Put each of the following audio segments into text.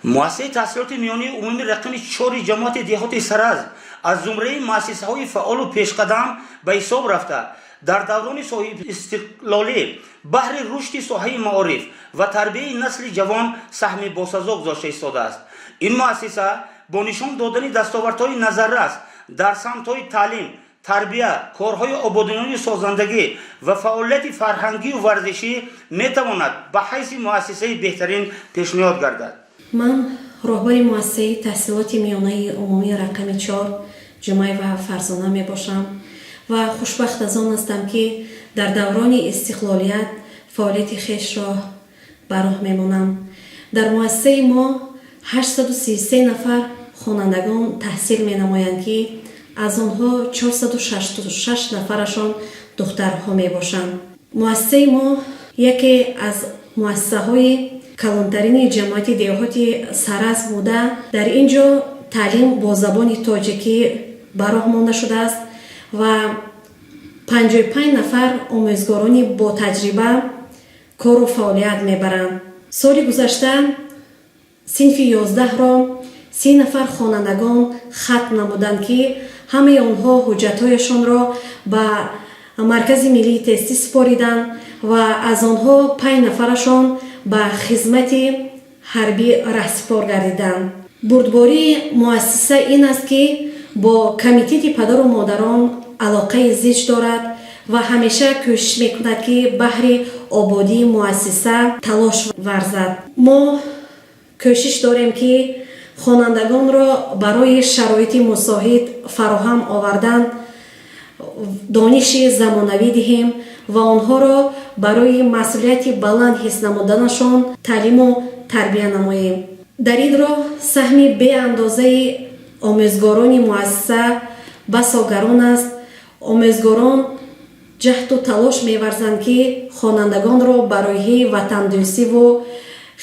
مؤسسه تحصیلات میانی عمومی رقم 4 جماعت دهات سرز از زمره مؤسسه‌های فعال و پیشقدم به حساب رفته در دوران صاحب استقلالی بهر رشد ساحه معارف و تربیت نسل جوان سهم باسازا گذاشته ایستاده است. این مؤسسه با نشان دادن دستاوردهای نظررس در سمت‌های تعلیم، تربیت، کارهای آبادانی سازندگی و فعالیت فرهنگی و ورزشی میتواند به حیث مؤسسه بهترین پیشنهاد گردد. من راهبر مؤسسه تحصیلات میانه عمومی رقم 4 جمعه و فرزانه می باشم و خوشبخت از آن هستم که در دوران استقلالیت فعالیت خویش را به راه میمانم. در مؤسسه ما 833 نفر خوانندگان تحصیل می نمایند که از آنها 466 نفرشان دخترها می باشند. مؤسسه ما یکی از مؤسسه های کلانترین جماعت دهاتی سرز بوده. در اینجا تعلیم با زبان تاجیکی به راه مانده شده است و 55 نفر آموزگارانی با تجربه کار و فعالیت میبرند. سال گذشته صنف 11 را 30 نفر خوانندگان ختم نمودند که همه آنها حجت‌هایشان را به مرکز ملی تستی سپاریدند و از آنها 5 نفرشان به خدمت حربی رهسپار گردیدند. بردباری مؤسسه این است که با کمیته پدر و مادران علاقه زیج دارد و همیشه کوشش میکند که بهر آبادی مؤسسه تلاش ورزد. ما کوشش داریم که خوانندگان را برای شرایط مساعد فراهم آوردن دانش زمانوی دهیم و آنها را برای مسئولیت بلند حس نمودنشان تعلیم و تربیت نماییم. در این راه سهم به اندازه آموزگاران مؤسسه بسا گران است. آموزگاران جهد و تلاش می‌ورزند که خوانندگان را برای وطندوستی و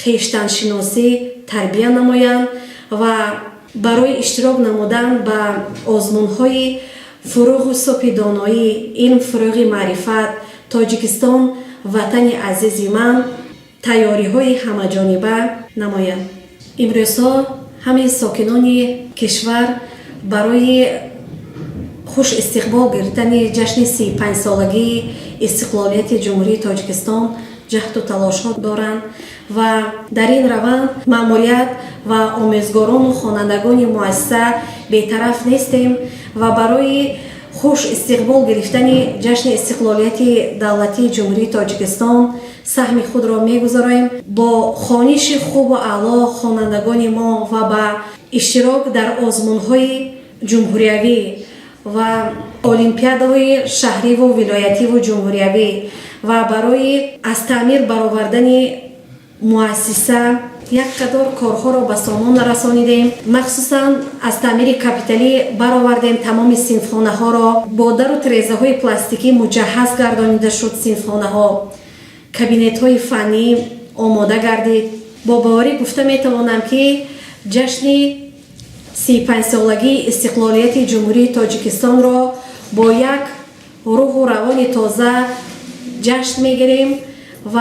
خویشتن‌شناسی تربیت نمایند و برای اشتراک نمودن به آزمون‌های فروغ صبح دانایی، علم فروغ معرفت، تاجیکستان وطن عزیز من تیاری‌های همه‌جانبه نمایند. امروزها همه ساکنان کشور برای خوش استقبال گرفتن جشن 35 سالگی استقلالیت جمهوری تاجیکستان جهد و تلاش ها دارند و در این روند مأموریت و آموزگاران و خوانندگان مؤسسه بی‌طرف نیستیم و برای خوش استقبال گرفتن جشن استقلالیت دولتی جمهوری تاجیکستان سهم خود را می‌گذاریم. با خوانش خوب و اعلی خوانندگان ما و با اشتراک در آزمون‌های جمهوریوی و المپیادهای شهری و ولایتی و جمهوریوی و برای از تعمیر برآوردن مؤسسه یک قدر کارها را به سامان رسانیدیم. مخصوصا از تعمیر کاپیتالی برآوردیم. تمام صنفخانه ها را با در و تریزه های پلاستیکی مجهز گردانیده شد. صنفخانه ها کابینت های فنی آماده گردید. با باوری گفته می توانم که جشن 35 سالگی استقلالیت جمهوری تاجیکستان را با یک روح و روان تازه جشن میگیریم و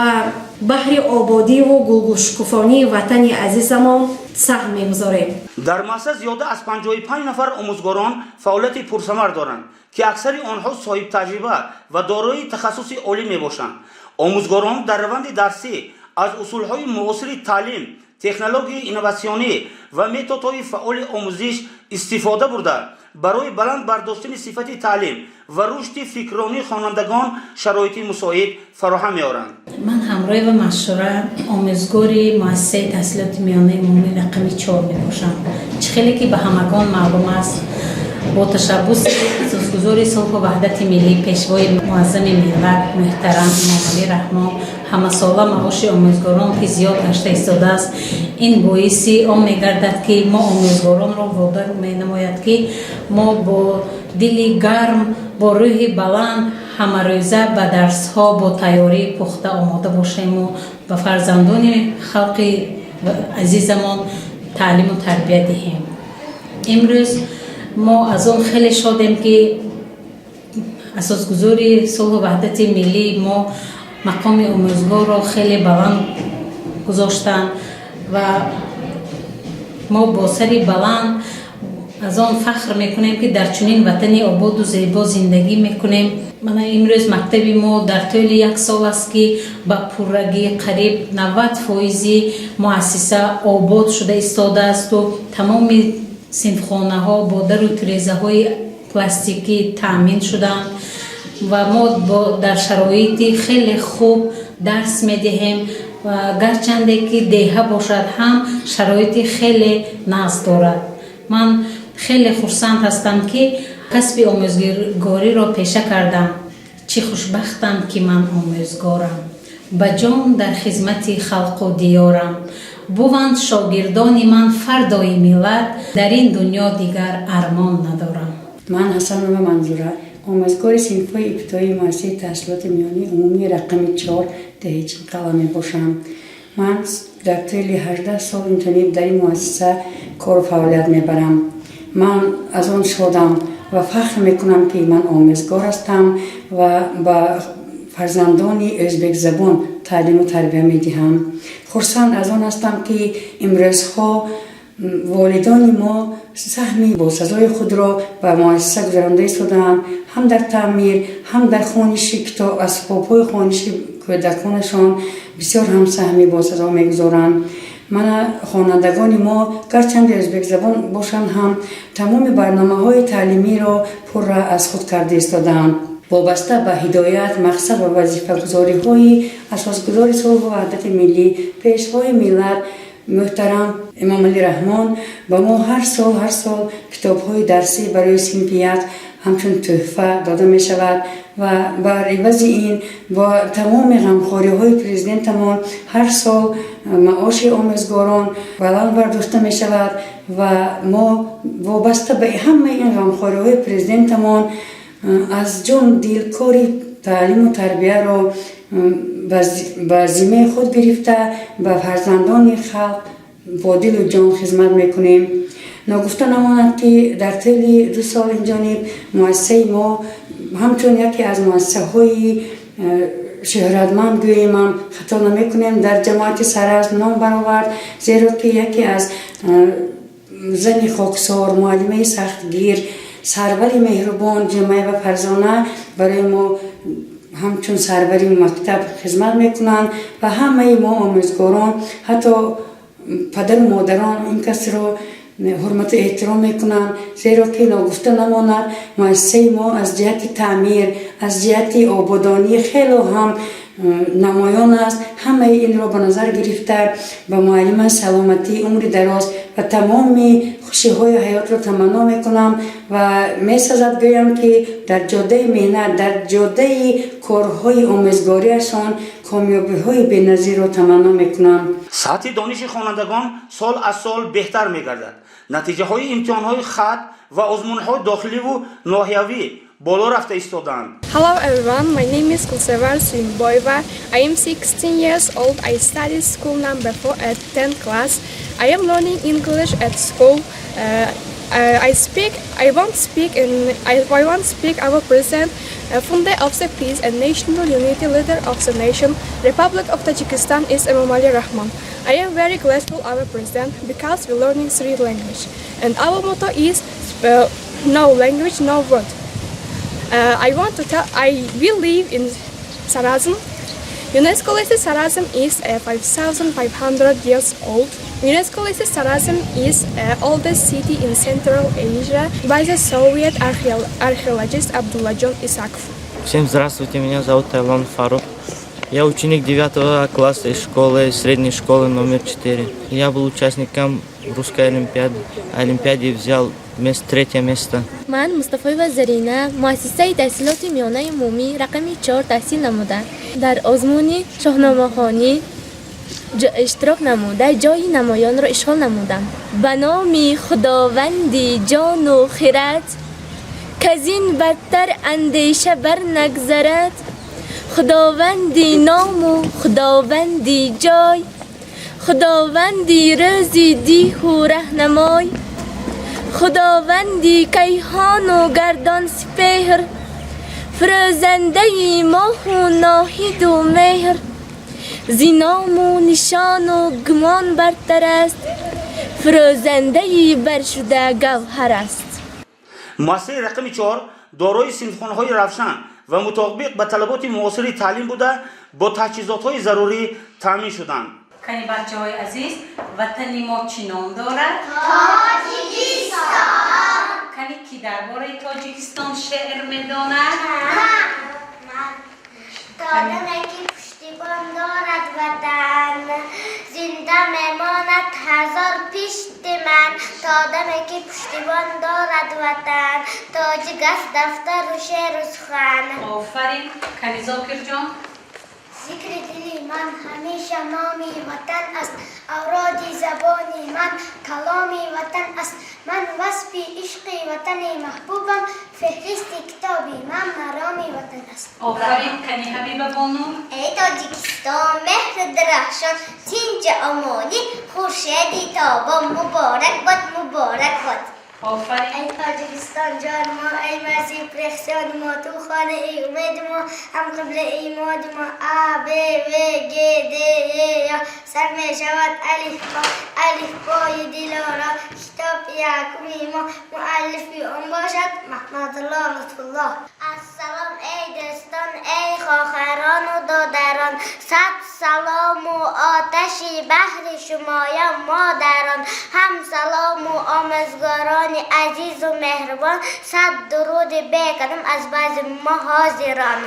بهر آبادی و گلگشکفانی وطن عزیزمان سهم میگذاریم. در مؤسسه زیاده از 55 نفر آموزگاران فعالیت پرثمر دارند که اکثر آنها صاحب تجربه و دارای تخصص عالی میباشند. آموزگاران در روند درسی از اصولهای معاصر تعلیم، تکنولوژی اینواسیونی و متدهای فعال آموزش استفاده برده برای بلند برداشتن صفت تعلیم و رشد فکرانی خوانندگان شرایط مساعد فراهم می‌آورند. من همراه و مشوره آموزگاری مؤسسه تحصیلات میانه عمومی رقم 4 میباشم. خیلی که به همگان معلوم است با تشبث اساسگذار صلح و وحدت ملی پیشوای معظم ملت محترم امام علی رحمان همه ساله معاش آموزگاران که زیاد گشته ایستاده است. این باعث آن میگردد که ما آموزگاران را وادار مینماید که ما با دل گرم با روح بلند همه روزه به درس ها با تیاری پخته آماده باشیم و به فرزندان خلق عزیزمان تعلیم و تربیت دهیم. امروز ما از اون خیلی شادیم که اساسگذاری صلح و وحدت ملی ما مقام آموزگار را خیلی بلند گذاشتن و ما با سری بلند از آن فخر میکنیم که در چنین وطنی آباد و زیبا زندگی میکنیم. من امروز مکتب ما در طول یک سال است که با پررگی قریب 90% مؤسسه آباد شده ایستاده است و تمام صنفخانه ها با در و تریزه های پلاستیکی تامین شدند و ما در شرایطی خیلی خوب درس میدهیم و گرچنده که دیه باشد هم شرایطی خیلی ناز دارد. من خیلی خرسند هستم که کسب آموزگاری را پیشه کردم. چه خوشبختم که من آموزگارم، به جان در خدمت خلق و دیارم. بوند شاگردان من فردای ملت، در این دنیا دیگر ارمان ندارم. من حسن و منظوره، آموزگار صنف ابتدایی مؤسسه تحصیلات میانی عمومی رقم 4 دهیچین قلمه باشم. من در طول 18 سال اینطوری در این مؤسسه کار و فعالیت میبرم. من از آن شدم و فخر میکنم که من آموزگار هستم و با فرزندان ازبک زبان تعلیم و تربیت میدهم. خرسند از آن هستم که امروزها والدان ما سهمی با سزای خود را به مؤسسه گذرانده شدند، هم در تعمیر هم در خوانشی کتاب اسباب‌های خوانشی کودکانشان بسیار هم سهمی با سزا میگذارند. من خوانندگان ما گرچند ازبک زبان باشند هم تمام برنامه‌های تعلیمی را پر از خود کرده ایستادند. وابسته به هدایت، مقصد و وظیفه‌گذاری‌های اساسگذار صلح و وحدت ملی پیشوای ملت محترم امام علی رحمان با ما هر سال کتاب‌های درسی برای صنفیت همچون تحفه داده می شود و بر عوض این با تمام غمخوری‌های پرزیدنتمان هر سال معاش آموزگاران بلند برداشته می شود و ما وابسته به همه این غمخوری‌های پرزیدنتمان از جان دلکاری تعلیم و تربیت را به ذمه خود گرفته به فرزندان خلق با دل و جان خدمت میکنیم. نگفته نماند که در طول 2 سال این جانب مؤسسه ما همچون یکی از مؤسسه های شهرتمند گوییم هم خطا نمی کنیم در جماعت سرز نام برآورد، زیرا که یکی از زن خاکسار معلمه سختگیر سروری مهربان جمعه و فرزانه برای ما همچون سروری مکتب خدمت میکنند و همه ما آموزگاران حتی پدر و مادران این کس را حرمت و احترام میکنند، زیرا که نگفته نماند مؤسسه ما از جهت تعمیر از جهت آبادانی خیلی هم نمایان است. همه این را به نظر گرفته به معلم سلامتی عمر دراز و تمام خوشی های حیات را تمنا میکنم و میسازد گویم که در جاده مهنت در جاده کارهای آموزگاریشان کامیابی های بی‌نظیر را تمنا میکنم. سطح دانش خوانندگان سال از سال بهتر میگردد. نتیجه های امتحان های خط و آزمون های داخلی و ناحیوی بالا رفته ایستادند. Hello everyone, my name is Kulsevar Simboyeva. I am 16 years old. I study school number 4 at 10th class. I am learning English at school. I won't speak our president, founder of the peace and national unity, leader of the nation, Republic of Tajikistan is Imam Ali Rahman. I am very grateful our president because we're learning 3 languages. And our motto is no language, no word. We live in Sarazm. UNESCO listed Sarazm is 5,500 years old. UNESCO listed Sarazm is oldest city in Central Asia by the Soviet archaeologist Abdullah John Isakov. Всем здравствуйте, меня зовут Тайлон Фарук. Я ученик 9 класса из школы, средней школы номер 4. Я был участником русской олимпиады, взял 3 место. من مصطفی وزرینه مؤسسه تحصیلات میانه عمومی رقم 4 تحصیل نمودم. در آزمون شاهنامه خوانی اشتراک نموده جای نمایان را اشغال نمودم. به نام خداوندی جان و خرد که از این بدتر اندیشه بر نگذرد. خداوندی نام و خداوندی جای، خداوندی روزی دیه و رهنمای، خداوندی کیهان و گردان سپهر، فرازنده ماه و ناهید و مهر، زینام و نشان و گمان برتر است، فروزنده برشده گوهر است. مؤسسه رقم 4 دارای صنفخانه‌های روشن و مطابق به طلبات معاصر تعلیم بوده با تجهیزات‌های ضروری تامین شدند. کنی بچه‌های عزیز وطن ما چی نام دارد؟ تاجیکستان. کنی کی درباره تاجیکستان شعر می‌داند؟ دادم که پشتیبان دارد وطن زنده میماند هزار پیشت من. دادم که پشتیبان دارد وطن تاجیک است دفتر و شعر و سخن. آفرین. کنی زاکر جان ذکر دلی من همیشه نامی وطن است. اورادی زبانی من کلامی وطن است. من وصف عشق وطن محبوبم فهرست کتابی من مرامی وطن است. آفرین. کنی حبیب بانو ای تاجیکستان مهر درخشان تینج امانی خورشیدی تابان مبارک باد مبارک باد. آفرین. ای تاجیکستان جان ما ای مسیح پرخشان ما تو خانه ای امید ما هم قبل ایماد ما ا ب و گ د ی سر می شود الف بای دلارا کتاب یعقوبی ما مؤلفی آن باشد محمد الله لطف الله. السلام ای دوستان ای خواهران و دادران صد سلام و آتشی بحر شمایم مادران هم سلام و آموزگاران عزیز و مهربان صد درود بکنم از بعض ما حاضران.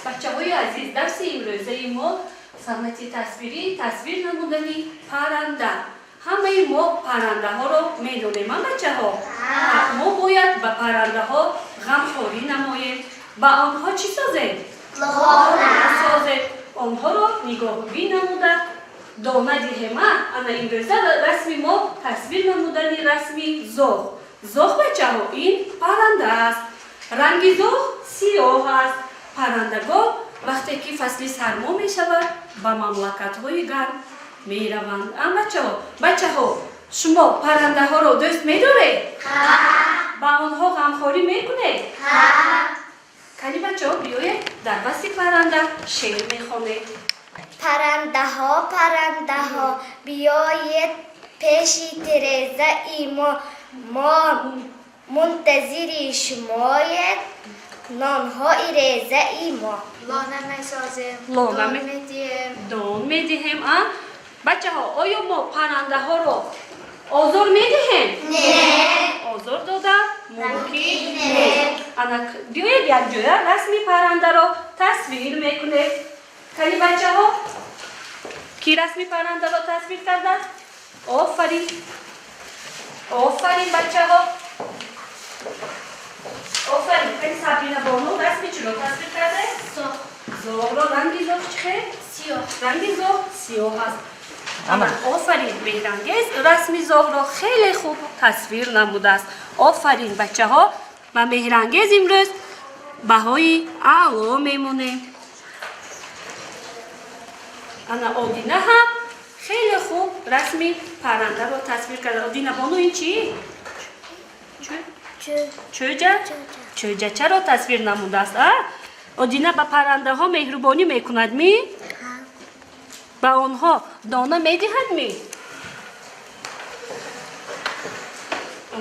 بچه‌های عزیز درس امروزه ما صنعت تصویری تصویر نمودنی پرنده. همه ما پرنده ها رو میدونیم بچه‌ها. ما باید به پرنده ها غمخوری نماییم. با آنها چی سازیم؟ سازیم. آنها رو نگاهگویی نموده دانه دهیم. انا امروزه رسمی ما تصویر نمودنی رسمی زاغ. زاغ بچه‌ها این پرنده است. رنگ زاغ سیاه است. پرندگان وقتی که فصل سرما می شود به مملکت‌های گرم می روند. بچه‌ها شما پرنده ها رو دوست می دارید؟ با آنها غمخوری می کنید؟ کنی بچه‌ها بیایید در وصف پرنده شعر می خوانید. پرنده ها بیایید پیشی ترزه ای ما منتظری شمایید نانهای رزه ای ما. لانه می سازیم دان می دهیم. بچه‌ها آیا ما پرنده ها رو آزار می دهیم؟ نه. آزار داده ممکن نه. بیایید یک جوره رسمی پرنده رو تصویر میکنید. کنی بچه‌ها کی رسمی پرنده رو تصویر کرده؟ آفرین. آفرین بچه‌ها. آفرین. کنی سبینا بانو رسمی چی رو تصویر کرده؟ زاغ رو. رنگی زاغ چیه؟ سیاه. رنگی زاغ سیاه هست. آفرین. مهرانگیز رسمی زاغ رو خیلی خوب تصویر نموده است. آفرین بچه‌ها. و مهرانگیز امروز بهای اعلا میمونه. انا آدینه هم خیلی خوب رسمی پرنده رو تصویر کرده. آدینه بانو این چی؟ چوجه چرا تصویر نموده است؟ آدینه به پرنده ها مهربانی میکند می؟ به آنها دانه میدهد می؟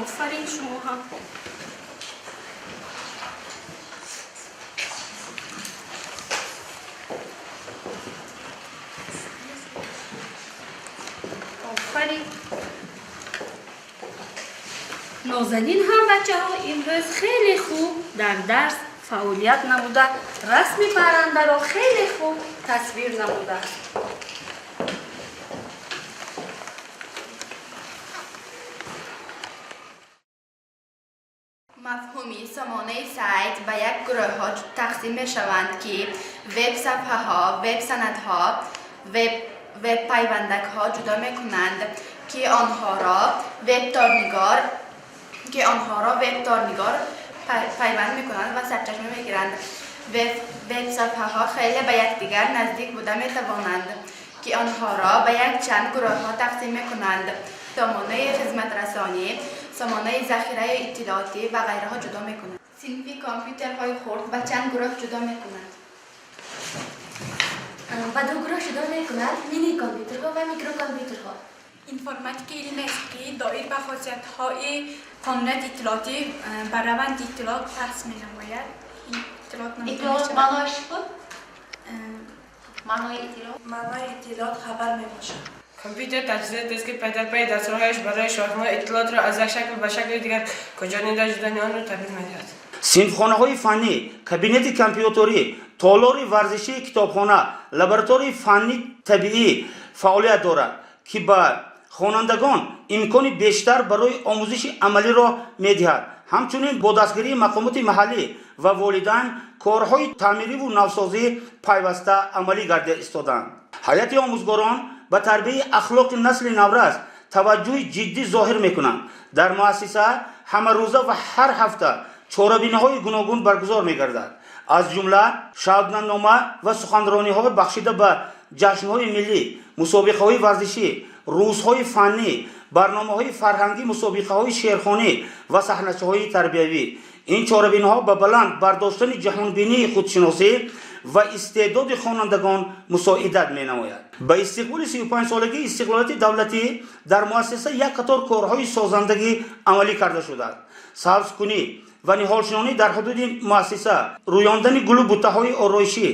آفرین شما هم. آفرین. نازنین هم بچه ها امروز خیلی خوب در درس فعالیت نموده. رسم پرنده را خیلی خوب تصویر نموده. مفهومی سامانه سایت به یک گروه ها تقسیم می شوند که وب صفحه ها، وب سندها، وب پیوندک ها جدا می کنند که آنها را وب تارنگار پیوند می کنند و سرچشمه می گیرند. وب صفحه ها خیلی به یکدیگر نزدیک بوده می توانند که آنها را به یک چند گروه ها تقسیم می کنند. سامانه خدمت رسانی، سامانه ذخیره اطلاعاتی و غیره ها جدا می کنند. صنف کامپیوترهای خرد به چند گروه جدا می کنند. به دو گروه جدا می کنند: مینی کامپیوترها و میکرو کامپیوترها. اینفورماتیک علم است که دایر به خاصیت‌های قانون اطلاعاتی بر روند اطلاعات بحث می‌نماید. اطلاعات معنایش بود؟ معنای اطلاعات؟ معنای اطلاعات خبر میباشد. کامپیوتر تجهیزاتی است که پی در پی دستورهایش برای شاهنامه اطلاعات را از یک شکل به شکل دیگر گنجانیده شدن آن را تبدیل می‌دهد. صنفخانه‌های فنی، کابینت کامپیوتری، تالار ورزشی کتابخانه، لابراتوری فنی طبیعی فعالیت دارد که به خوانندگان امکان بیشتر برای آموزش عملی را می‌دهد. همچنین با دستگیری مقامات محلی و والدین کارهای تعمیری و نوسازی پیوسته عملی گردیده ایستادند. هیئت آموزگاران به تربیت اخلاق نسل نورس توجه جدی ظاهر می‌کنند. در مؤسسه همه روزه و هر هفته چهاربینی‌های گوناگون برگزار می‌گردد. از جمله شادنامه و سخنرانی‌ها بخشیده به جشن‌های ملی، مسابقه‌های ورزشی، روزهای فنی، برنامه‌های فرهنگی، مسابقه‌های شعرخوانی و صحنه‌های تربیوی. این چهاربینی‌ها به بلند برداشتن جهانبینی خودشناسی و استعداد خوانندگان مساعدت می‌نماید. به استقبال 35 سالگی استقلالیت دولتی در مؤسسه یک قطار کارهای سازندگی عملی کرده شده است. سبزکنی و نهالشنانی در حدود مؤسسه، رویاندن گل و بوته‌های آرایشی